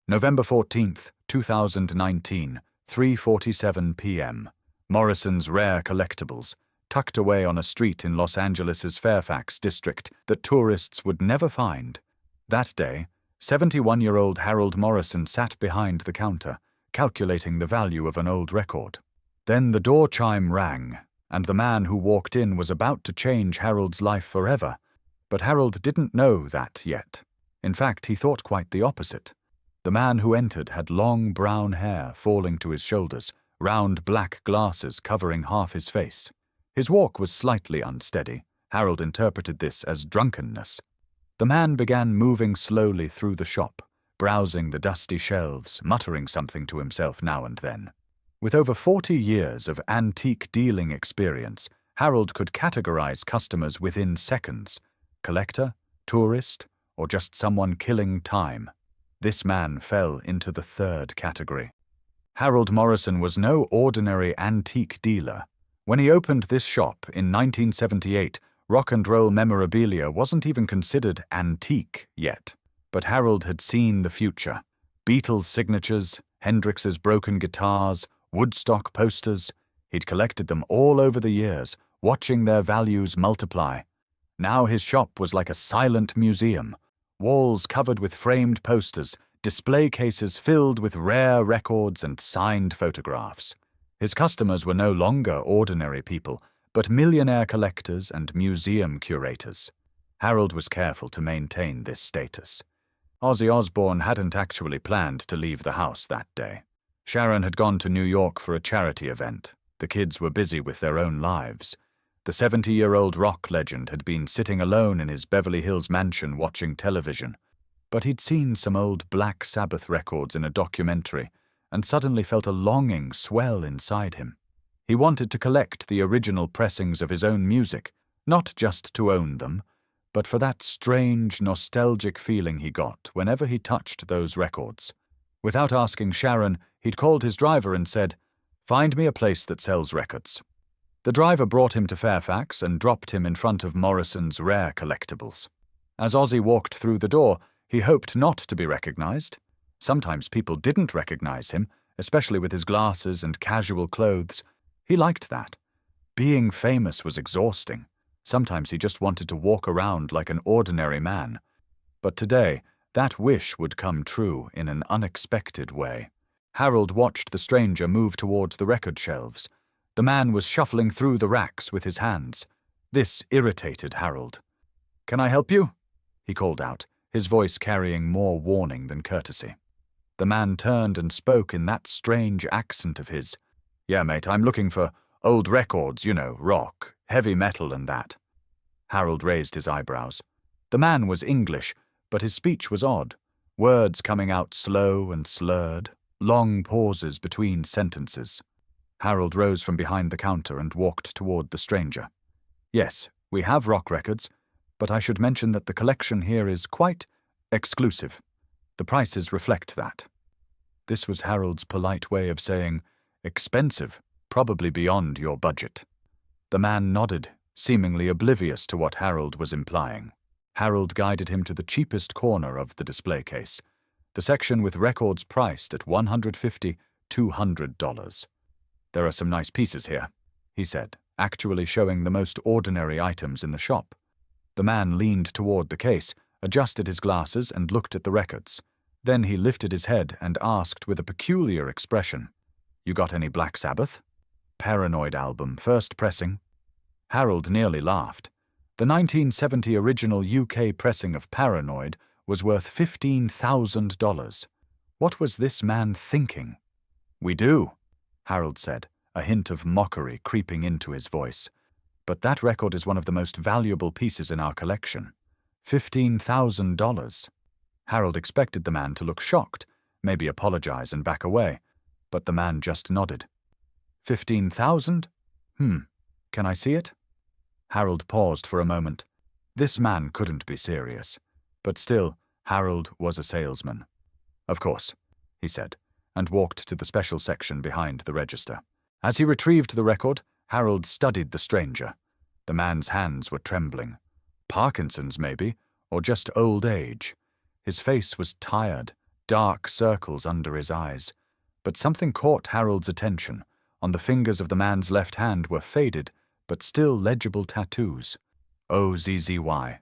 November 14th, 2019, 3:47 p.m. Morrison's rare collectibles, tucked away on a street in Los Angeles' Fairfax district that tourists would never find. That day, 71-year-old Harold Morrison sat behind the counter, calculating the value of an old record. Then the door chime rang, and the man who walked in was about to change Harold's life forever. But Harold didn't know that yet. In fact, he thought quite the opposite. The man who entered had long brown hair falling to his shoulders, round black glasses covering half his face. His walk was slightly unsteady. Harold interpreted this as drunkenness. The man began moving slowly through the shop, browsing the dusty shelves, muttering something to himself now and then. With over 40 years of antique dealing experience, Harold could categorize customers within seconds: collector, tourist, or just someone killing time. This man fell into the third category. Harold Morrison was no ordinary antique dealer. When he opened this shop in 1978, rock and roll memorabilia wasn't even considered antique yet. But Harold had seen the future. Beatles signatures, Hendrix's broken guitars, Woodstock posters. He'd collected them all over the years, watching their values multiply. Now his shop was like a silent museum. Walls covered with framed posters, display cases filled with rare records and signed photographs. His customers were no longer ordinary people, but millionaire collectors and museum curators. Harold was careful to maintain this status. Ozzy Osbourne hadn't actually planned to leave the house that day. Sharon had gone to New York for a charity event. The kids were busy with their own lives. The 70-year-old rock legend had been sitting alone in his Beverly Hills mansion watching television. But he'd seen some old Black Sabbath records in a documentary and suddenly felt a longing swell inside him. He wanted to collect the original pressings of his own music, not just to own them, but for that strange, nostalgic feeling he got whenever he touched those records. Without asking Sharon, he'd called his driver and said, "Find me a place that sells records." The driver brought him to Fairfax and dropped him in front of Morrison's rare collectibles. As Ozzy walked through the door, he hoped not to be recognized. Sometimes people didn't recognize him, especially with his glasses and casual clothes. He liked that. Being famous was exhausting. Sometimes he just wanted to walk around like an ordinary man. But today, that wish would come true in an unexpected way. Harold watched the stranger move towards the record shelves. The man was shuffling through the racks with his hands. This irritated Harold. "Can I help you?" he called out, his voice carrying more warning than courtesy. The man turned and spoke in that strange accent of his. "Yeah, mate, I'm looking for old records, rock, heavy metal and that." Harold raised his eyebrows. The man was English, but his speech was odd. Words coming out slow and slurred, long pauses between sentences. Harold rose from behind the counter and walked toward the stranger. "Yes, we have rock records, but I should mention that the collection here is quite exclusive. The prices reflect that." This was Harold's polite way of saying, "Expensive, probably beyond your budget." The man nodded, seemingly oblivious to what Harold was implying. Harold guided him to the cheapest corner of the display case, the section with records priced at $150, $200. "There are some nice pieces here," he said, actually showing the most ordinary items in the shop. The man leaned toward the case, adjusted his glasses and looked at the records. Then he lifted his head and asked with a peculiar expression, "You got any Black Sabbath?" "Paranoid album, first pressing." Harold nearly laughed. The 1970 original UK pressing of Paranoid was worth $15,000. What was this man thinking? "We do," Harold said, a hint of mockery creeping into his voice. "But that record is one of the most valuable pieces in our collection. $15,000. Harold expected the man to look shocked, maybe apologize and back away, but the man just nodded. $15,000? Can I see it?" Harold paused for a moment. This man couldn't be serious. But still, Harold was a salesman. "Of course," he said, and walked to the special section behind the register. As he retrieved the record, Harold studied the stranger. The man's hands were trembling. Parkinson's, maybe, or just old age. His face was tired, dark circles under his eyes. But something caught Harold's attention. On the fingers of the man's left hand were faded, but still legible tattoos. OZZY.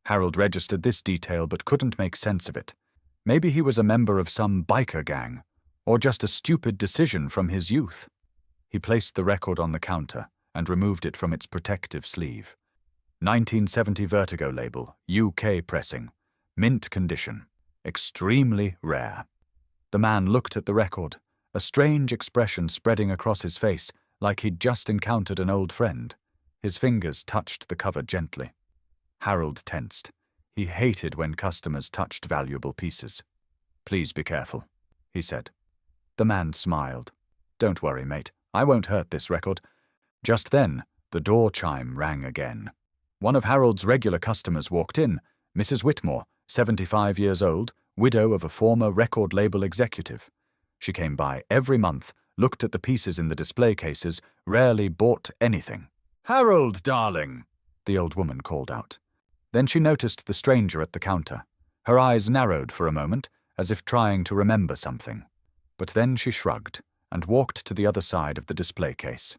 Harold registered this detail but couldn't make sense of it. Maybe he was a member of some biker gang, or just a stupid decision from his youth. He placed the record on the counter and removed it from its protective sleeve. 1970 Vertigo label, UK pressing, mint condition, extremely rare. The man looked at the record, a strange expression spreading across his face, like he'd just encountered an old friend. His fingers touched the cover gently. Harold tensed. He hated when customers touched valuable pieces. "Please be careful," he said. The man smiled. "Don't worry, mate. I won't hurt this record." Just then, the door chime rang again. One of Harold's regular customers walked in, Mrs. Whitmore, 75 years old, widow of a former record label executive. She came by every month, looked at the pieces in the display cases, rarely bought anything. "Harold, darling," the old woman called out. Then she noticed the stranger at the counter. Her eyes narrowed for a moment, as if trying to remember something. But then she shrugged and walked to the other side of the display case.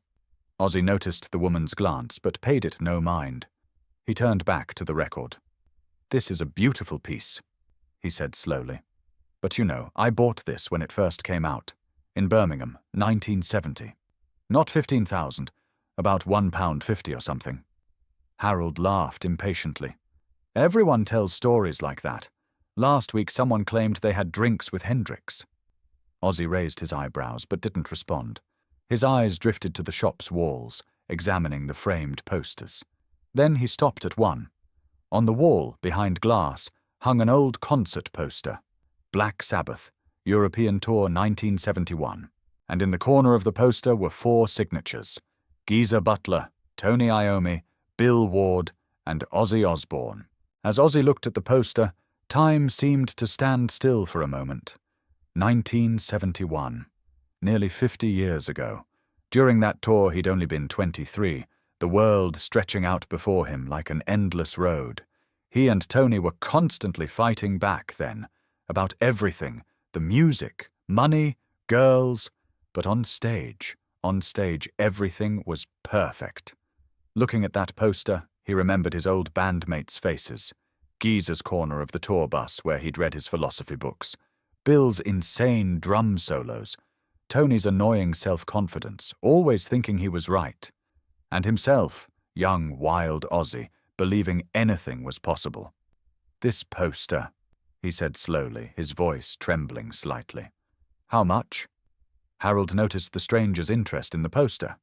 Ozzy noticed the woman's glance, but paid it no mind. He turned back to the record. "This is a beautiful piece," he said slowly. "But you know, I bought this when it first came out, in Birmingham, 1970. Not 15,000, about £1.50 or something." Harold laughed impatiently. "Everyone tells stories like that. Last week someone claimed they had drinks with Hendrix." Ozzy raised his eyebrows but didn't respond. His eyes drifted to the shop's walls, examining the framed posters. Then he stopped at one. On the wall, behind glass, hung an old concert poster. Black Sabbath, European Tour 1971. And in the corner of the poster were 4 signatures: Geezer Butler, Tony Iommi, Bill Ward, and Ozzy Osbourne. As Ozzy looked at the poster, time seemed to stand still for a moment. 1971. Nearly 50 years ago. During that tour he'd only been 23, the world stretching out before him like an endless road. He and Tony were constantly fighting back then, about everything, the music, money, girls, but on stage, everything was perfect. Looking at that poster, he remembered his old bandmates' faces. Geezer's corner of the tour bus where he'd read his philosophy books. Bill's insane drum solos. Tony's annoying self-confidence, always thinking he was right. And himself, young, wild Ozzy, believing anything was possible. "This poster," he said slowly, his voice trembling slightly. "How much?" Harold noticed the stranger's interest in the poster.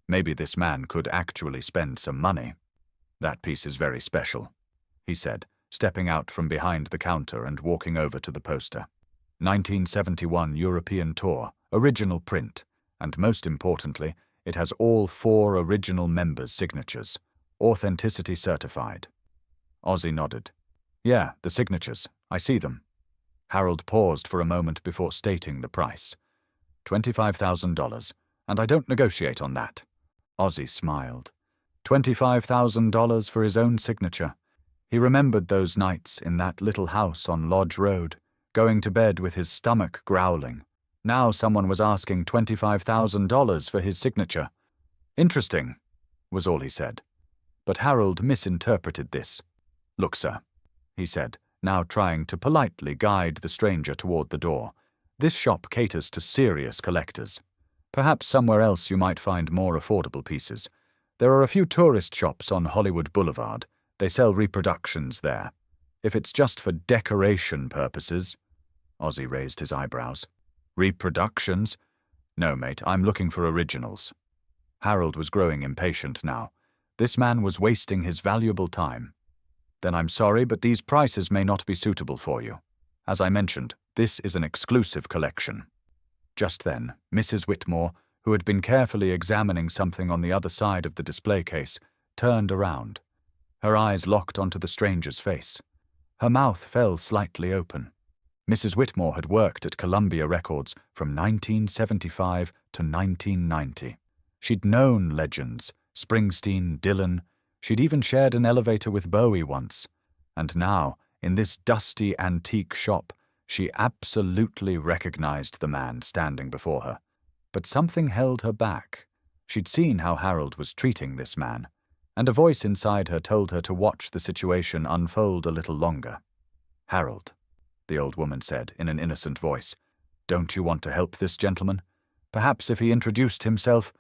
Maybe this man could actually spend some money. "That piece is very special," he said, stepping out from behind the counter and walking over to the poster. 1971 European Tour, original print, and most importantly, it has all 4 original members' signatures, authenticity certified. Ozzy nodded. "Yeah, the signatures. I see them." Harold paused for a moment before stating the price. $25,000, and I don't negotiate on that. Ozzy smiled. $25,000 for his own signature. He remembered those nights in that little house on Lodge Road, going to bed with his stomach growling. Now someone was asking $25,000 for his signature. "Interesting," was all he said. But Harold misinterpreted this. "Look, sir," he said, now trying to politely guide the stranger toward the door. "This shop caters to serious collectors. Perhaps somewhere else you might find more affordable pieces. There are a few tourist shops on Hollywood Boulevard. They sell reproductions there. If it's just for decoration purposes—" Ozzy raised his eyebrows. "Reproductions? No, mate, I'm looking for originals." Harold was growing impatient now. This man was wasting his valuable time. "Then I'm sorry, but these prices may not be suitable for you. As I mentioned, this is an exclusive collection." Just then, Mrs. Whitmore, who had been carefully examining something on the other side of the display case, turned around. Her eyes locked onto the stranger's face. Her mouth fell slightly open. Mrs. Whitmore had worked at Columbia Records from 1975 to 1990. She'd known legends, Springsteen, Dylan. She'd even shared an elevator with Bowie once. And now, in this dusty antique shop, She absolutely recognized the man standing before her, but something held her back. She'd seen how Harold was treating this man, and a voice inside her told her to watch the situation unfold a little longer. "Harold," the old woman said in an innocent voice, "don't you want to help this gentleman? Perhaps if he introduced himself—"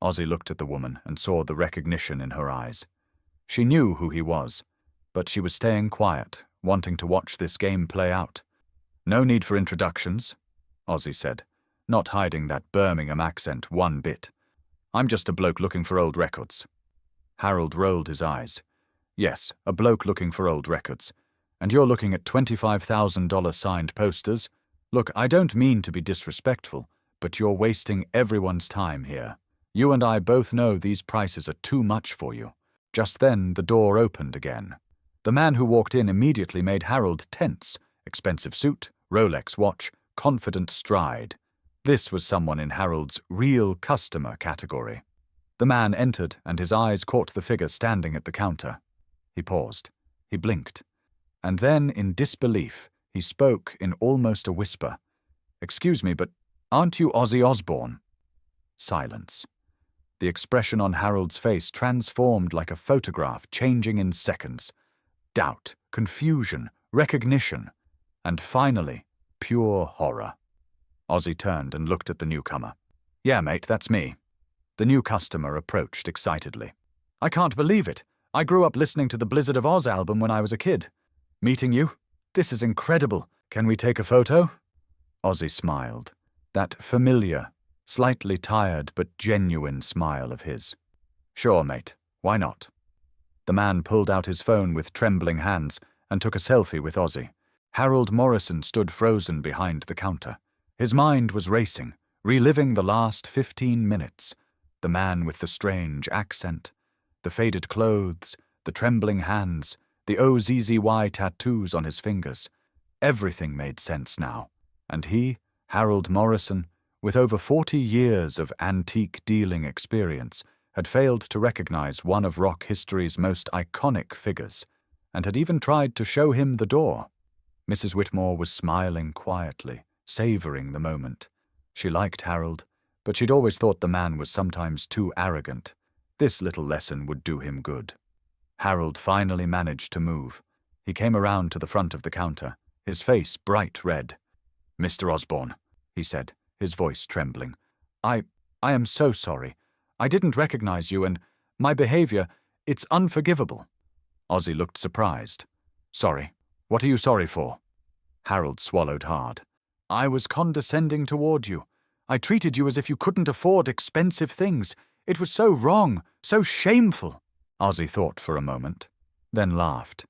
Ozzy looked at the woman and saw the recognition in her eyes. She knew who he was, but she was staying quiet, wanting to watch this game play out. "No need for introductions," Ozzy said, not hiding that Birmingham accent one bit. "I'm just a bloke looking for old records." Harold rolled his eyes. "Yes, a bloke looking for old records. And you're looking at $25,000 signed posters? Look, I don't mean to be disrespectful, but you're wasting everyone's time here. You and I both know these prices are too much for you." Just then, the door opened again. The man who walked in immediately made Harold tense. Expensive suit, Rolex watch, confident stride. This was someone in Harold's real customer category. The man entered, and his eyes caught the figure standing at the counter. He paused. He blinked. And then, in disbelief, he spoke in almost a whisper. "Excuse me, but aren't you Ozzy Osbourne?" Silence. The expression on Harold's face transformed like a photograph, changing in seconds. Doubt, confusion, recognition, and finally, pure horror. Ozzy turned and looked at the newcomer. "Yeah, mate, that's me." The new customer approached excitedly. "I can't believe it. I grew up listening to the Blizzard of Oz album when I was a kid. Meeting you? This is incredible. Can we take a photo?" Ozzy smiled. That familiar, slightly tired but genuine smile of his. "Sure, mate. Why not?" The man pulled out his phone with trembling hands and took a selfie with Ozzy. Harold Morrison stood frozen behind the counter. His mind was racing, reliving the last 15 minutes. The man with the strange accent, the faded clothes, the trembling hands, the OZZY tattoos on his fingers. Everything made sense now. And he, Harold Morrison, with over 40 years of antique dealing experience, had failed to recognize one of rock history's most iconic figures, and had even tried to show him the door. Mrs. Whitmore was smiling quietly, savoring the moment. She liked Harold, but she'd always thought the man was sometimes too arrogant. This little lesson would do him good. Harold finally managed to move. He came around to the front of the counter, his face bright red. "Mr. Osbourne," he said, his voice trembling. I am so sorry. I didn't recognize you, and my behavior, it's unforgivable." Ozzy looked surprised. "Sorry. What are you sorry for?" Harold swallowed hard. "I was condescending toward you. I treated you as if you couldn't afford expensive things. It was so wrong, so shameful." Ozzy thought for a moment, then laughed.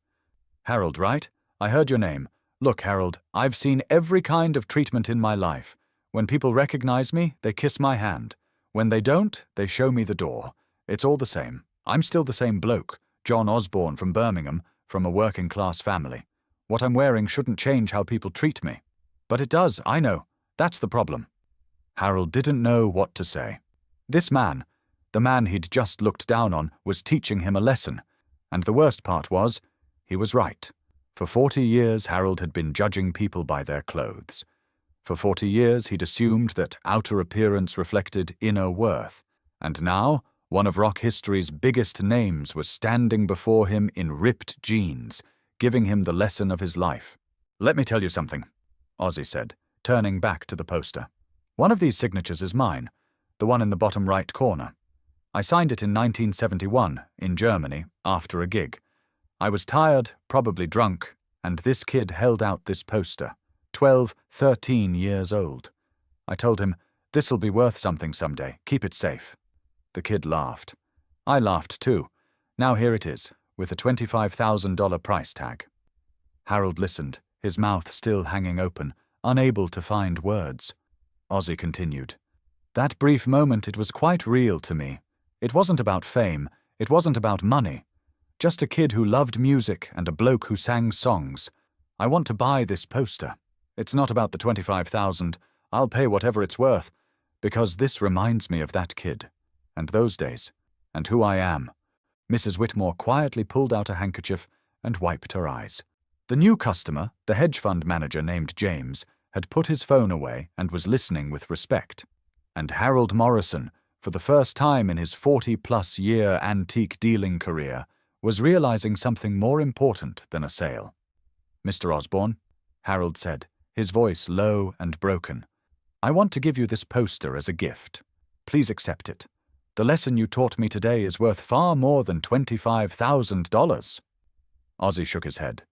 "Harold, right? I heard your name. Look, Harold, I've seen every kind of treatment in my life. When people recognize me, they kiss my hand. When they don't, they show me the door. It's all the same. I'm still the same bloke, John Osbourne from Birmingham, from a working-class family. What I'm wearing shouldn't change how people treat me. But it does, I know. That's the problem." Harold didn't know what to say. This man, the man he'd just looked down on, was teaching him a lesson. And the worst part was, he was right. For 40 years, Harold had been judging people by their clothes. For 40 years, he'd assumed that outer appearance reflected inner worth. And now, one of rock history's biggest names was standing before him in ripped jeans, giving him the lesson of his life. "Let me tell you something," Ozzy said, turning back to the poster. "One of these signatures is mine, the one in the bottom right corner. I signed it in 1971, in Germany, after a gig. I was tired, probably drunk, and this kid held out this poster, 12, 13 years old. I told him, 'This'll be worth something someday, keep it safe.' The kid laughed. I laughed too. Now here it is, with a $25,000 price tag." Harold listened, his mouth still hanging open, unable to find words. Ozzy continued. "That brief moment, it was quite real to me. It wasn't about fame, it wasn't about money. Just a kid who loved music and a bloke who sang songs. I want to buy this poster. It's not about the 25,000. I'll pay whatever it's worth, because this reminds me of that kid, and those days, and who I am." Mrs. Whitmore quietly pulled out a handkerchief and wiped her eyes. The new customer, the hedge fund manager named James, had put his phone away and was listening with respect. And Harold Morrison, for the first time in his 40-plus-year antique dealing career, was realizing something more important than a sale. "Mr. Osbourne," Harold said, his voice low and broken, "I want to give you this poster as a gift. Please accept it. The lesson you taught me today is worth far more than $25,000. Ozzy shook his head.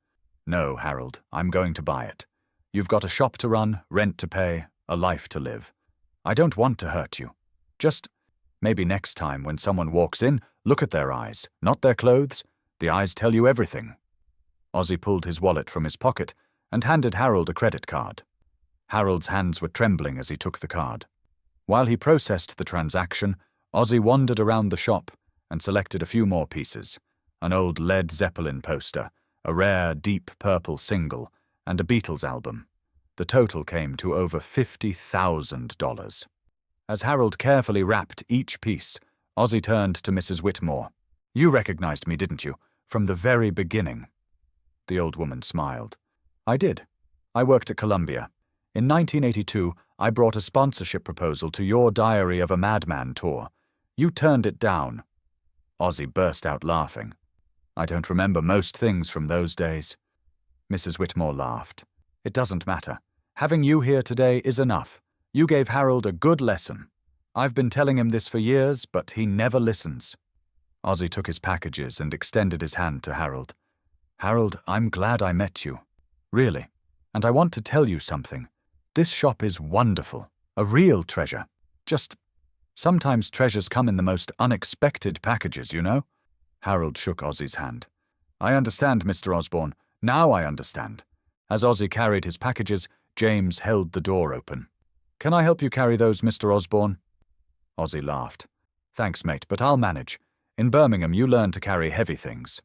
"No, Harold, I'm going to buy it. You've got a shop to run, rent to pay, a life to live. I don't want to hurt you. Just maybe next time when someone walks in, look at their eyes, not their clothes. The eyes tell you everything." Ozzy pulled his wallet from his pocket and handed Harold a credit card. Harold's hands were trembling as he took the card. While he processed the transaction, Ozzy wandered around the shop and selected a few more pieces: an old Led Zeppelin poster, a rare deep purple single, and a Beatles album. The total came to over $50,000. As Harold carefully wrapped each piece, Ozzy turned to Mrs. Whitmore. "You recognized me, didn't you? From the very beginning." The old woman smiled. "I did. I worked at Columbia. In 1982, I brought a sponsorship proposal to your Diary of a Madman tour. You turned it down." Ozzy burst out laughing. "I don't remember most things from those days." Mrs. Whitmore laughed. "It doesn't matter. Having you here today is enough. You gave Harold a good lesson. I've been telling him this for years, but he never listens." Ozzy took his packages and extended his hand to Harold. "Harold, I'm glad I met you. Really. And I want to tell you something. This shop is wonderful. A real treasure. Just sometimes treasures come in the most unexpected packages, you know?" Harold shook Ozzy's hand. "I understand, Mr. Osbourne. Now I understand." As Ozzy carried his packages, James held the door open. "Can I help you carry those, Mr. Osbourne?" Ozzy laughed. "Thanks, mate, but I'll manage. In Birmingham, you learn to carry heavy things."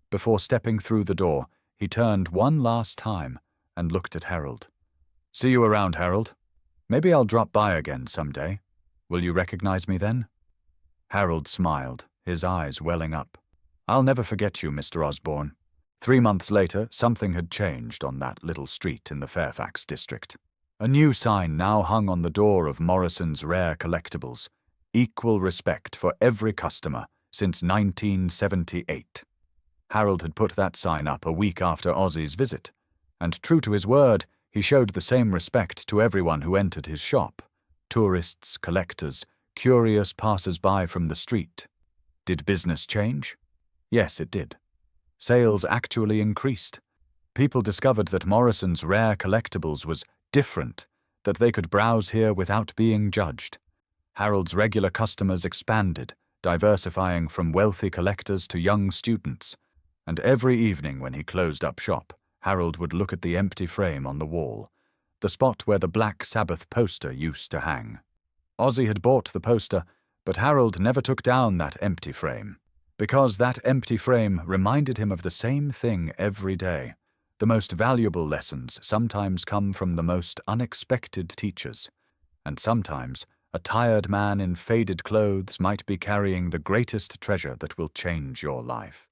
Before stepping through the door, he turned one last time and looked at Harold. "See you around, Harold. Maybe I'll drop by again someday. Will you recognize me then?" Harold smiled, his eyes welling up. "I'll never forget you, Mr. Osbourne." 3 months later, something had changed on that little street in the Fairfax district. A new sign now hung on the door of Morrison's Rare Collectibles: equal respect for every customer since 1978. Harold had put that sign up a week after Ozzy's visit, and true to his word, he showed the same respect to everyone who entered his shop: tourists, collectors, curious passers-by from the street. Did business change? Yes, it did. Sales actually increased. People discovered that Morrison's Rare Collectibles was different, that they could browse here without being judged. Harold's regular customers expanded, diversifying from wealthy collectors to young students, and every evening when he closed up shop, Harold would look at the empty frame on the wall, the spot where the Black Sabbath poster used to hang. Ozzy had bought the poster, but Harold never took down that empty frame, because that empty frame reminded him of the same thing every day. The most valuable lessons sometimes come from the most unexpected teachers, and sometimes a tired man in faded clothes might be carrying the greatest treasure that will change your life.